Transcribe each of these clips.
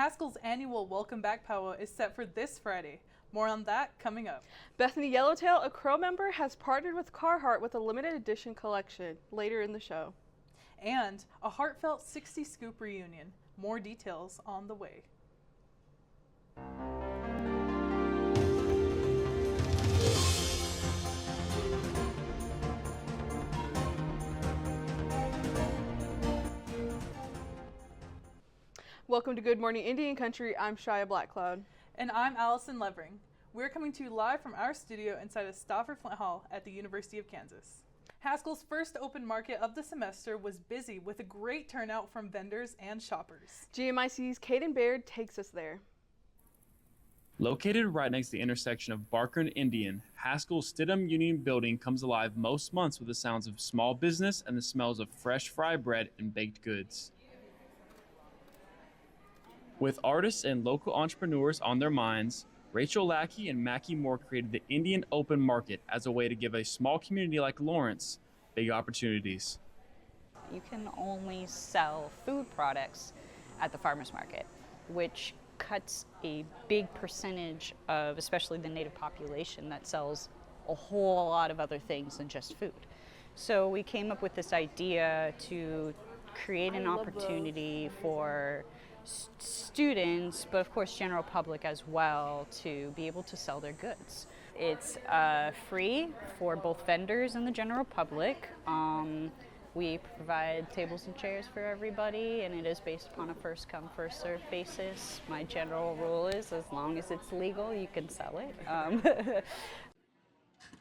Haskell's annual Welcome Back powwow is set for this Friday. More on that coming up. Bethany Yellowtail, a Crow member, has partnered with Carhartt with a limited edition collection later in the show. And a heartfelt 60 Scoop reunion. More details on the way. Welcome to Good Morning Indian Country. I'm Shia Blackcloud. And I'm Allison Levering. We're coming to you live from our studio inside of Stauffer Flint Hall at the University of Kansas. Haskell's first open market of the semester was busy with a great turnout from vendors and shoppers. GMIC's Caden Baird takes us there. Located right next to the intersection of Barker and Indian, Haskell's Stidham Union Building comes alive most months with the sounds of small business and the smells of fresh fry bread and baked goods. With artists and local entrepreneurs on their minds, Rachel Lackey and Mackie Moore created the Indian Open Market as a way to give a small community like Lawrence big opportunities. You can only sell food products at the farmers market, which cuts a big percentage of especially the native population that sells a whole lot of other things than just food. So we came up with this idea to create an opportunity for students, but of course general public as well, to be able to sell their goods. It's free for both vendors and the general public. We provide tables and chairs for everybody, and it is based upon a first come, first served basis. My general rule is as long as it's legal, you can sell it.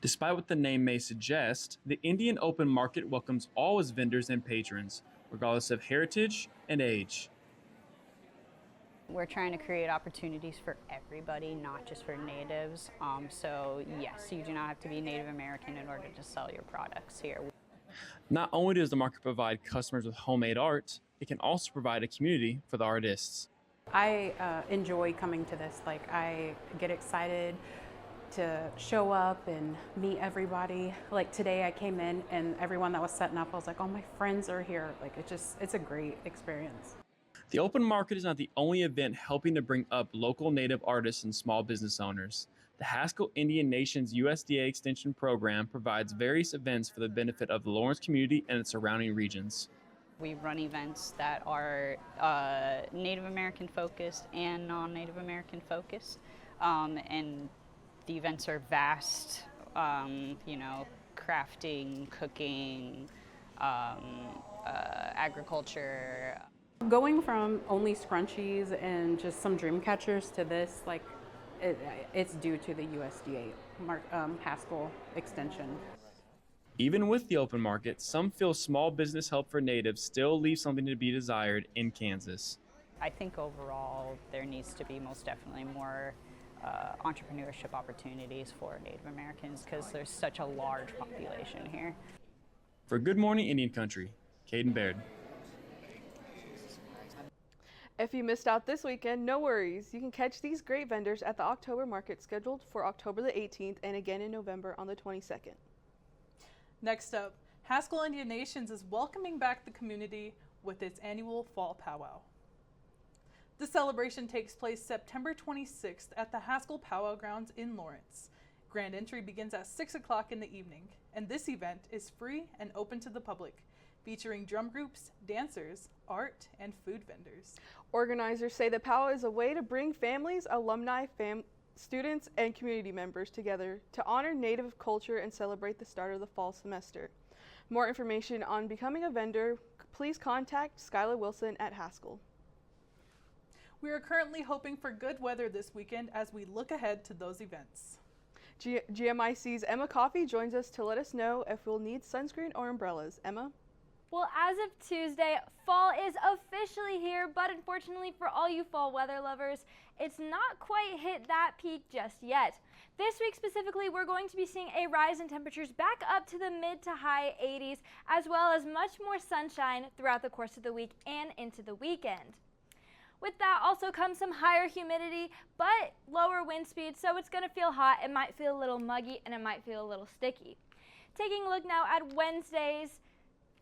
Despite what the name may suggest, the Indian Open Market welcomes all its vendors and patrons, regardless of heritage and age. We're trying to create opportunities for everybody, not just for natives. So yes, you do not have to be Native American in order to sell your products here. Not only does the market provide customers with homemade art, it can also provide a community for the artists. I enjoy coming to this. Like, I get excited to show up and meet everybody. Like today I came in and everyone that was setting up, I was like, oh, my friends are here. Like, it's a great experience. The Open Market is not the only event helping to bring up local Native artists and small business owners. The Haskell Indian Nation's USDA Extension Program provides various events for the benefit of the Lawrence community and its surrounding regions. We run events that are Native American focused and non-Native American focused, and the events are vast, crafting, cooking, agriculture. Going from only scrunchies and just some dream catchers to this, like, it's due to the USDA Haskell extension. Even with the open market, some feel small business help for natives still leaves something to be desired in Kansas. I think overall there needs to be most definitely more entrepreneurship opportunities for Native Americans because there's such a large population here. For Good Morning Indian Country, Caden Baird. If you missed out this weekend, no worries. You can catch these great vendors at the October market scheduled for October the 18th and again in November on the 22nd. Next up, Haskell Indian Nations is welcoming back the community with its annual Fall Powwow. The celebration takes place September 26th at the Haskell Powwow Grounds in Lawrence. Grand entry begins at 6 o'clock in the evening, and this event is free and open to the public, featuring drum groups, dancers, art, and food vendors. Organizers say the powwow is a way to bring families, alumni, students, and community members together to honor Native culture and celebrate the start of the fall semester. More information on becoming a vendor, please contact Skylar Wilson at Haskell. We are currently hoping for good weather this weekend as we look ahead to those events. GMIC's Emma Coffey joins us to let us know if we'll need sunscreen or umbrellas. Emma? Well, as of Tuesday, fall is officially here, but unfortunately for all you fall weather lovers, it's not quite hit that peak just yet. This week specifically, we're going to be seeing a rise in temperatures back up to the mid to high 80s, as well as much more sunshine throughout the course of the week and into the weekend. With that also comes some higher humidity, but lower wind speed, so it's going to feel hot, it might feel a little muggy, and it might feel a little sticky. Taking a look now at Wednesday's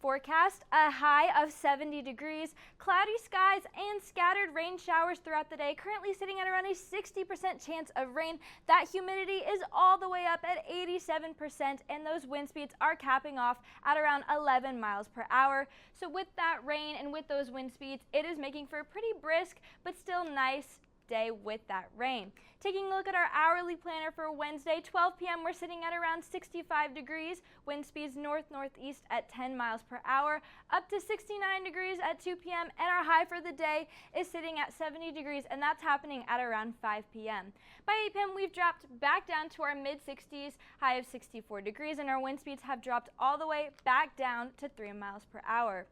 forecast, a high of 70 degrees, cloudy skies, and scattered rain showers throughout the day, currently sitting at around a 60% chance of rain. That humidity is all the way up at 87%, and those wind speeds are capping off at around 11 miles per hour. So with that rain and with those wind speeds, it is making for a pretty brisk but still nice day with that rain. Taking a look at our hourly planner for Wednesday, 12 p.m. we're sitting at around 65 degrees, wind speeds north-northeast at 10 miles per hour, up to 69 degrees at 2 p.m. and our high for the day is sitting at 70 degrees, and that's happening at around 5 p.m. By 8 p.m. we've dropped back down to our mid-60s, high of 64 degrees, and our wind speeds have dropped all the way back down to 3 miles per hour.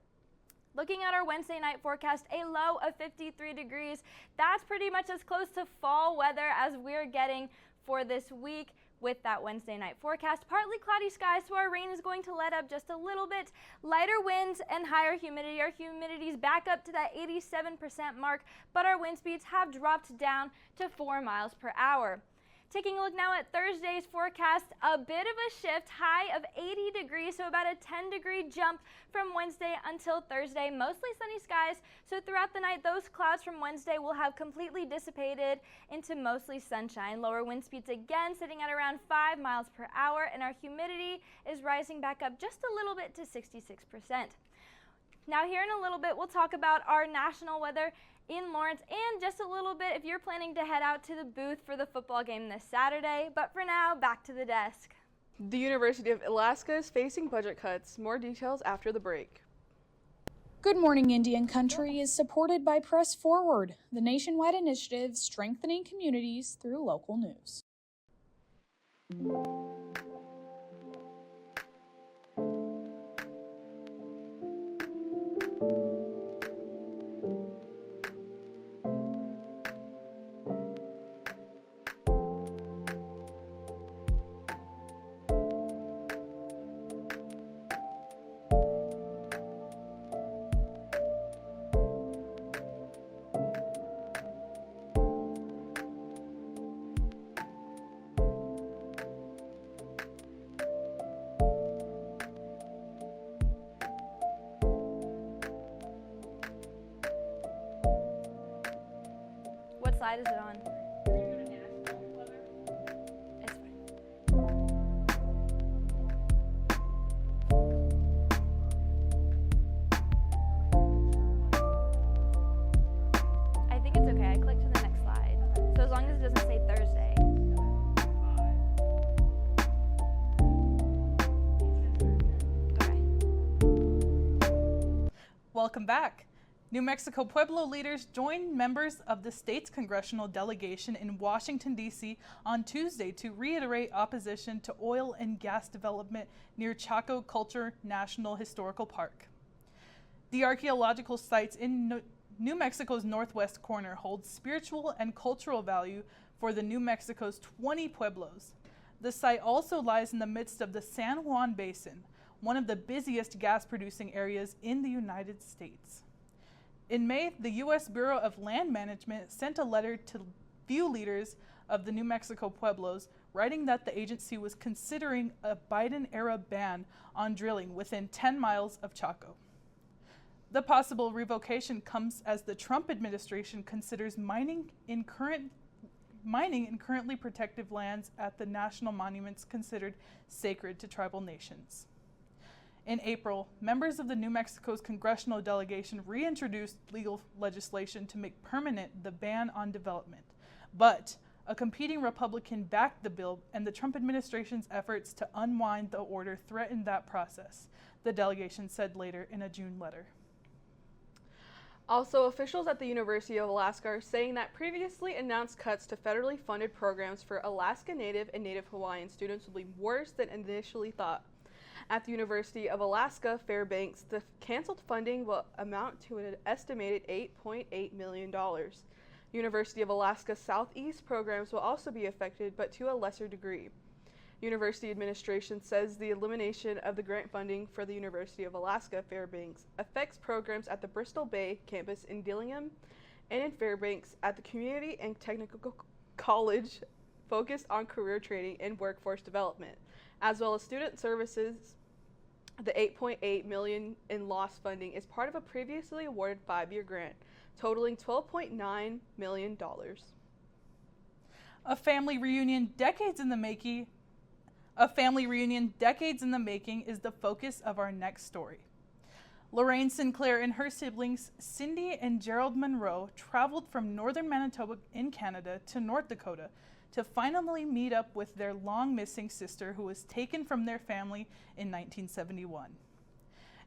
Looking at our Wednesday night forecast, a low of 53 degrees. That's pretty much as close to fall weather as we're getting for this week with that Wednesday night forecast. Partly cloudy skies, so our rain is going to let up just a little bit. Lighter winds and higher humidity. Our humidity's back up to that 87% mark, but our wind speeds have dropped down to 4 miles per hour. Taking a look now at Thursday's forecast, a bit of a shift, high of 80 degrees, so about a 10-degree jump from Wednesday until Thursday. Mostly sunny skies, so throughout the night, those clouds from Wednesday will have completely dissipated into mostly sunshine. Lower wind speeds again, sitting at around 5 miles per hour, and our humidity is rising back up just a little bit to 66%. Now here in a little bit, we'll talk about our national weather in Lawrence, and just a little bit if you're planning to head out to the booth for the football game this Saturday. But for now, back to the desk. The University of Alaska is facing budget cuts. More details after the break. Good Morning Indian Country is supported by Press Forward, the nationwide initiative strengthening communities through local news. What slide is it on? It's fine. I think it's okay. I clicked to the next slide. So as long as it doesn't say Thursday. Okay. Welcome back. New Mexico Pueblo leaders joined members of the state's congressional delegation in Washington, D.C. on Tuesday to reiterate opposition to oil and gas development near Chaco Culture National Historical Park. The archaeological sites in New Mexico's northwest corner hold spiritual and cultural value for the New Mexico's 20 pueblos. The site also lies in the midst of the San Juan Basin, one of the busiest gas-producing areas in the United States. In May, the U.S. Bureau of Land Management sent a letter to few leaders of the New Mexico Pueblos, writing that the agency was considering a Biden-era ban on drilling within 10 miles of Chaco. The possible revocation comes as the Trump administration considers mining in currently protected lands at the national monuments considered sacred to tribal nations. In April, members of the New Mexico's congressional delegation reintroduced legal legislation to make permanent the ban on development. But a competing Republican backed the bill, and the Trump administration's efforts to unwind the order threatened that process, the delegation said later in a June letter. Also, officials at the University of Alaska are saying that previously announced cuts to federally funded programs for Alaska Native and Native Hawaiian students will be worse than initially thought. At the University of Alaska, Fairbanks, the canceled funding will amount to an estimated $8.8 million. University of Alaska Southeast programs will also be affected, but to a lesser degree. University administration says the elimination of the grant funding for the University of Alaska Fairbanks affects programs at the Bristol Bay campus in Dillingham and in Fairbanks at the Community and Technical College focused on career training and workforce development, as well as student services The $8.8 million in lost funding is part of a previously awarded 5-year grant, totaling $12.9 million. A family reunion decades in the making. A family reunion decades in the making is the focus of our next story. Lorraine Sinclair and her siblings, Cindy and Gerald Monroe, traveled from northern Manitoba in Canada to North Dakota to finally meet up with their long-missing sister who was taken from their family in 1971.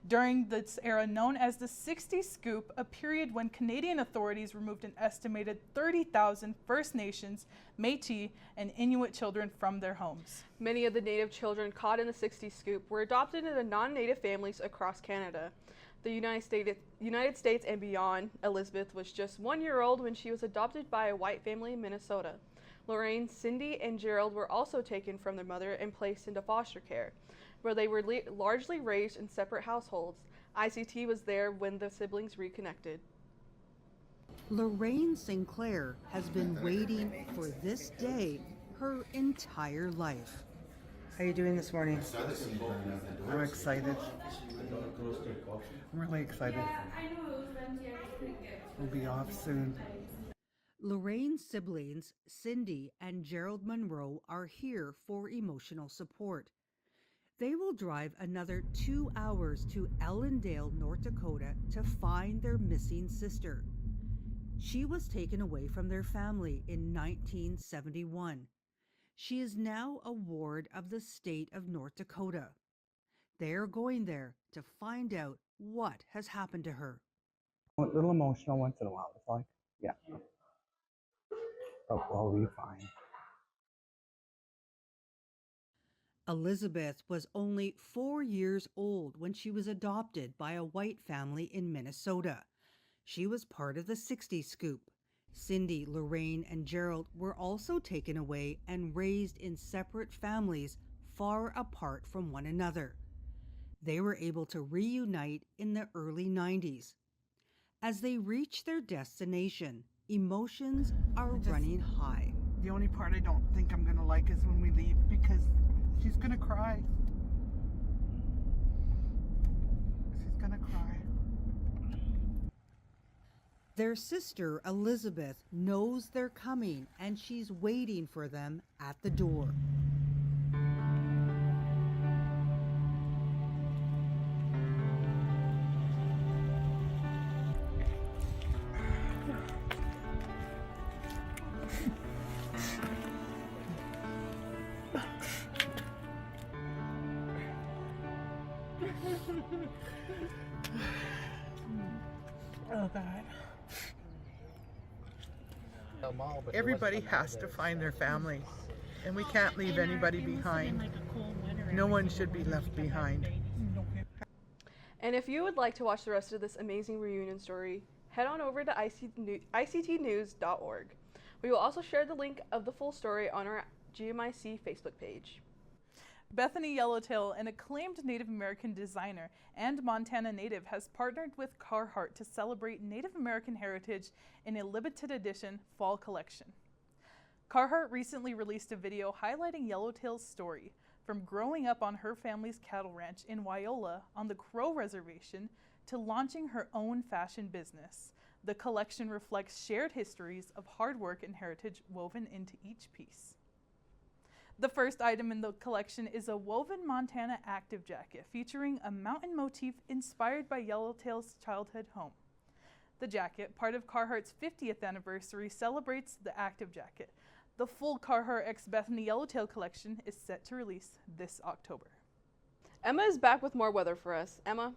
During this era known as the 60s Scoop, a period when Canadian authorities removed an estimated 30,000 First Nations, Métis, and Inuit children from their homes. Many of the Native children caught in the 60s Scoop were adopted into non-Native families across Canada. The United States and beyond, Elizabeth was just 1 year old when she was adopted by a white family in Minnesota. Lorraine, Cindy, and Gerald were also taken from their mother and placed into foster care, where they were largely raised in separate households. ICT was there when the siblings reconnected. Lorraine Sinclair has been waiting for this day her entire life. How are you doing this morning? I'm excited. I'm really excited. We'll be off soon. Lorraine's siblings, Cindy and Gerald Monroe, are here for emotional support. They will drive another 2 hours to Ellendale, North Dakota to find their missing sister. She was taken away from their family in 1971. She is now a ward of the state of North Dakota. They are going there to find out what has happened to her. A little emotional once in a while. It's like, yeah. But we'll be fine. Elizabeth was only 4 years old when she was adopted by a white family in Minnesota. She was part of the 60s Scoop. Cindy, Lorraine, and Gerald were also taken away and raised in separate families far apart from one another. They were able to reunite in the early 90s. As they reach their destination, emotions are running high. The only part I don't think I'm going to like is when we leave, because she's going to cry. She's going to cry. Their sister, Elizabeth, knows they're coming and she's waiting for them at the door. Oh, God. Everybody has to find their family, and we can't leave anybody behind. No one should be left behind. And if you would like to watch the rest of this amazing reunion story, head on over to ictnews.org. We will also share the link of the full story on our GMIC Facebook page. Bethany Yellowtail, an acclaimed Native American designer and Montana native, has partnered with Carhartt to celebrate Native American heritage in a limited edition fall collection. Carhartt recently released a video highlighting Yellowtail's story, from growing up on her family's cattle ranch in Wyola on the Crow Reservation to launching her own fashion business. The collection reflects shared histories of hard work and heritage woven into each piece. The first item in the collection is a woven Montana active jacket featuring a mountain motif inspired by Yellowtail's childhood home. The jacket, part of Carhartt's 50th anniversary, celebrates the active jacket. The full Carhartt x Bethany Yellowtail collection is set to release this October. Emma is back with more weather for us. Emma?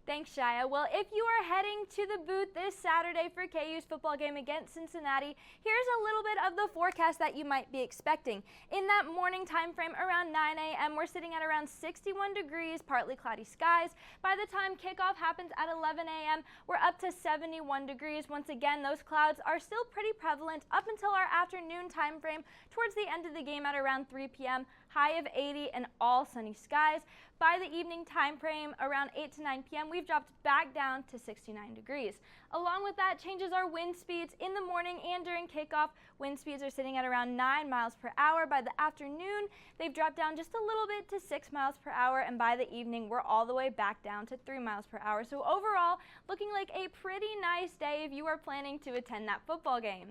Thanks, Shia. Well, if you are heading to the booth this Saturday for KU's football game against Cincinnati, here's a little bit of the forecast that you might be expecting. In that morning time frame around 9 a.m., we're sitting at around 61 degrees, partly cloudy skies. By the time kickoff happens at 11 a.m., we're up to 71 degrees. Once again, those clouds are still pretty prevalent up until our afternoon time frame towards the end of the game at around 3 p.m. high of 80 and all sunny skies. By the evening time frame, around 8 to 9 p.m., we've dropped back down to 69 degrees. Along with that changes our wind speeds in the morning and during kickoff. Wind speeds are sitting at around 9 miles per hour. By the afternoon, they've dropped down just a little bit to 6 miles per hour, and by the evening, we're all the way back down to 3 miles per hour. So overall, looking like a pretty nice day if you are planning to attend that football game.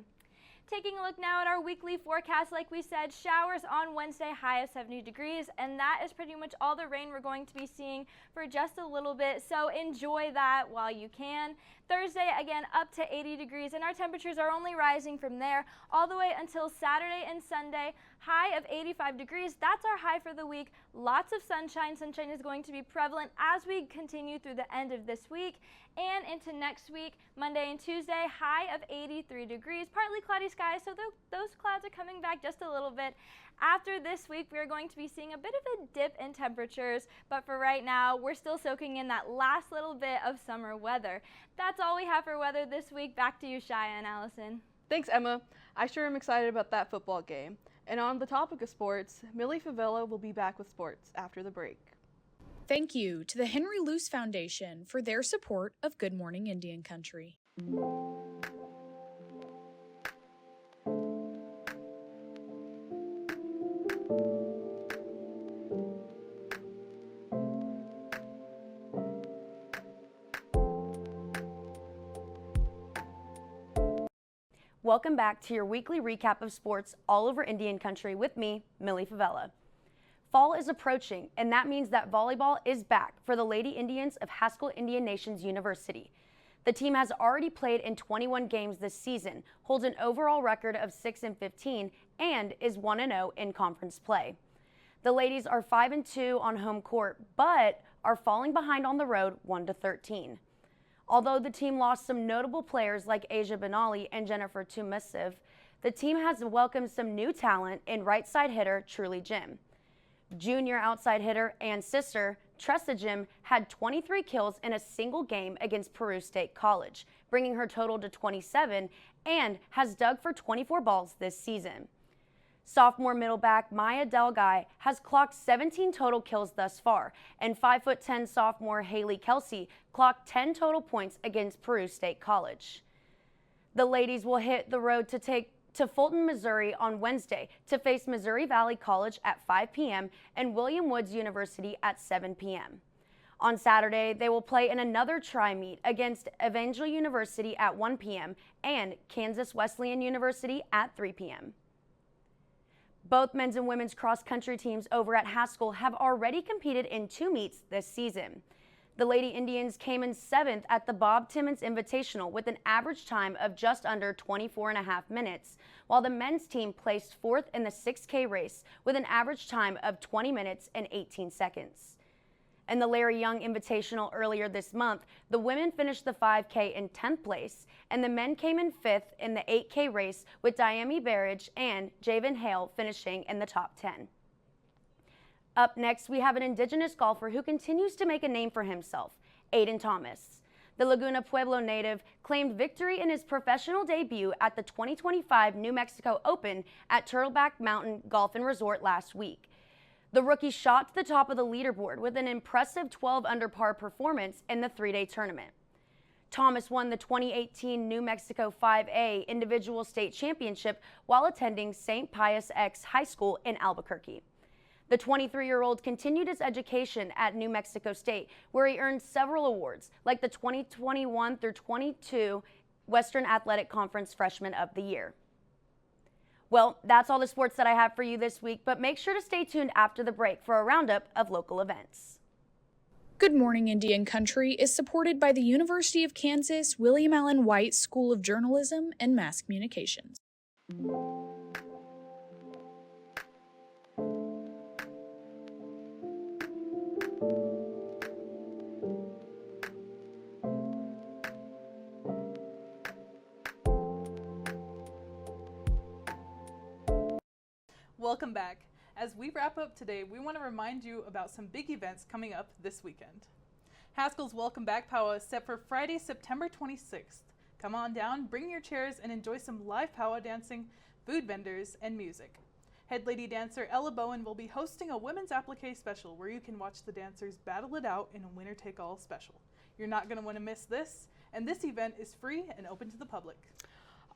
Taking a look now at our weekly forecast, like we said, showers on Wednesday, high of 70 degrees, and that is pretty much all the rain we're going to be seeing for just a little bit, so enjoy that while you can. Thursday, again, up to 80 degrees, and our temperatures are only rising from there all the way until Saturday and Sunday, high of 85 degrees. That's our high for the week. Lots of sunshine. Sunshine is going to be prevalent as we continue through the end of this week and into next week. Monday and Tuesday, high of 83 degrees, partly cloudy skies, so those clouds are coming back just a little bit. After this week, we're going to be seeing a bit of a dip in temperatures, but for right now, we're still soaking in that last little bit of summer weather. That's all we have for weather this week. Back to you, Shia and Allison. Thanks, Emma. I sure am excited about that football game. And on the topic of sports, Millie Favela will be back with sports after the break. Thank you to the Henry Luce Foundation for their support of Good Morning Indian Country. Welcome back to your weekly recap of sports all over Indian Country with me, Millie Favela. Fall is approaching, and that means that volleyball is back for the Lady Indians of Haskell Indian Nations University. The team has already played in 21 games this season, holds an overall record of 6-15, and is 1-0 in conference play. The ladies are 5-2 on home court, but are falling behind on the road 1-13. Although the team lost some notable players like Asia Benali and Jennifer Tumasiv, the team has welcomed some new talent in right side hitter Truly Jim. Junior outside hitter and sister Tressa Jim had 23 kills in a single game against Peru State College, bringing her total to 27, and has dug for 24 balls this season. Sophomore middleback Maya Delguy has clocked 17 total kills thus far, and 5'10" sophomore Haley Kelsey clocked 10 total points against Peru State College. The ladies will hit the road to Fulton, Missouri on Wednesday to face Missouri Valley College at 5 p.m. and William Woods University at 7 p.m. On Saturday, they will play in another tri-meet against Evangel University at 1 p.m. and Kansas Wesleyan University at 3 p.m. Both men's and women's cross-country teams over at Haskell have already competed in 2 meets this season. The Lady Indians came in 7th at the Bob Timmons Invitational with an average time of just under 24.5 minutes, while the men's team placed 4th in the 6K race with an average time of 20 minutes and 18 seconds. In the Larry Young Invitational earlier this month, the women finished the 5K in 10th place, and the men came in 5th in the 8K race with Diami Barrage and Javen Hale finishing in the top 10. Up next, we have an Indigenous golfer who continues to make a name for himself, Aiden Thomas. The Laguna Pueblo native claimed victory in his professional debut at the 2025 New Mexico Open at Turtleback Mountain Golf and Resort last week. The rookie shot to the top of the leaderboard with an impressive 12 under par performance in the 3-day tournament. Thomas won the 2018 New Mexico 5A Individual State Championship while attending St. Pius X High School in Albuquerque. The 23-year-old continued his education at New Mexico State, where he earned several awards, like the 2021 through 22 Western Athletic Conference Freshman of the Year. Well, that's all the sports that I have for you this week, but make sure to stay tuned after the break for a roundup of local events. Good Morning Indian Country is supported by the University of Kansas William Allen White School of Journalism and Mass Communications. Welcome back. As we wrap up today, we want to remind you about some big events coming up this weekend. Haskell's Welcome Back Powwow is set for Friday, September 26th. Come on down, bring your chairs, and enjoy some live powwow dancing, food vendors, and music. Head lady dancer Ella Bowen will be hosting a women's applique special where you can watch the dancers battle it out in a winner-take-all special. You're not going to want to miss this, and this event is free and open to the public.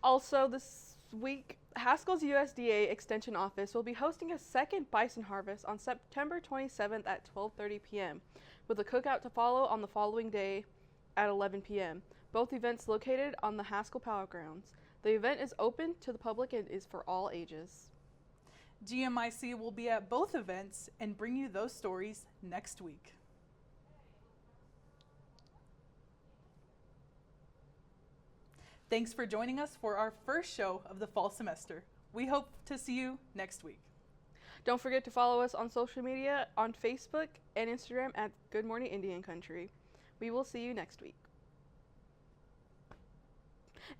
Also this week, Haskell's USDA Extension Office will be hosting a second bison harvest on September 27th at 12:30 p.m. with a cookout to follow on the following day at 11 p.m. Both events located on the Haskell Power Grounds. The event is open to the public and is for all ages. GMIC will be at both events and bring you those stories next week. Thanks for joining us for our first show of the fall semester. We hope to see you next week. Don't forget to follow us on social media on Facebook and Instagram at Good Morning Indian Country. We will see you next week.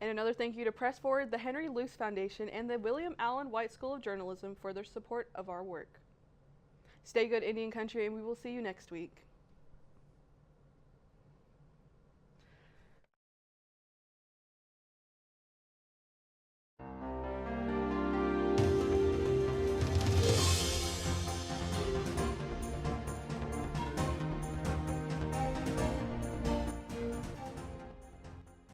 And another thank you to Press Forward, the Henry Luce Foundation, and the William Allen White School of Journalism for their support of our work. Stay good, Indian Country, and we will see you next week.